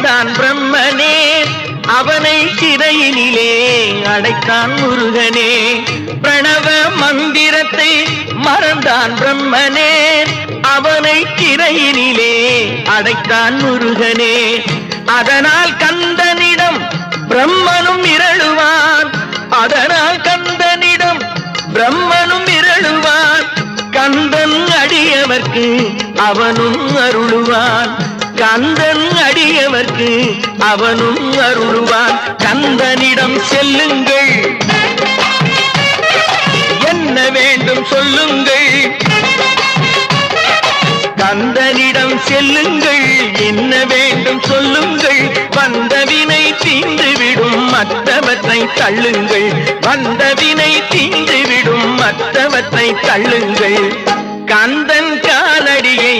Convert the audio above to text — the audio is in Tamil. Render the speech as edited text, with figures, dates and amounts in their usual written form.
வந்தான் பிரம்மனே, அவனை சிறையினிலே அடைத்தான் முருகனே. பிரணவ மந்திரத்தை மறந்தான் பிரம்மனே, அவனை சிறையினிலே அடைத்தான் முருகனே. அதனால் கந்தனிடம் பிரம்மனும் மிரளுவான், அதனால் கந்தனிடம் பிரம்மனும் மிரளுவான். கந்தன் அடியவர்க்கு அவனும் அருளுவான், கந்தன் அடியவர்க்கு அவனும் அருளுவான். கந்தனிடம் செல்லுங்கள், என்ன வேண்டும் சொல்லுங்கள். கந்தனிடம் செல்லுங்கள், என்ன வேண்டும் சொல்லுங்கள். வந்தவினை தீர்ந்துவிடும் மற்றவற்றை தள்ளுங்கள், வந்தவினை தீர்ந்துவிடும் மற்றவற்றை தள்ளுங்கள். கந்தன் காலடியை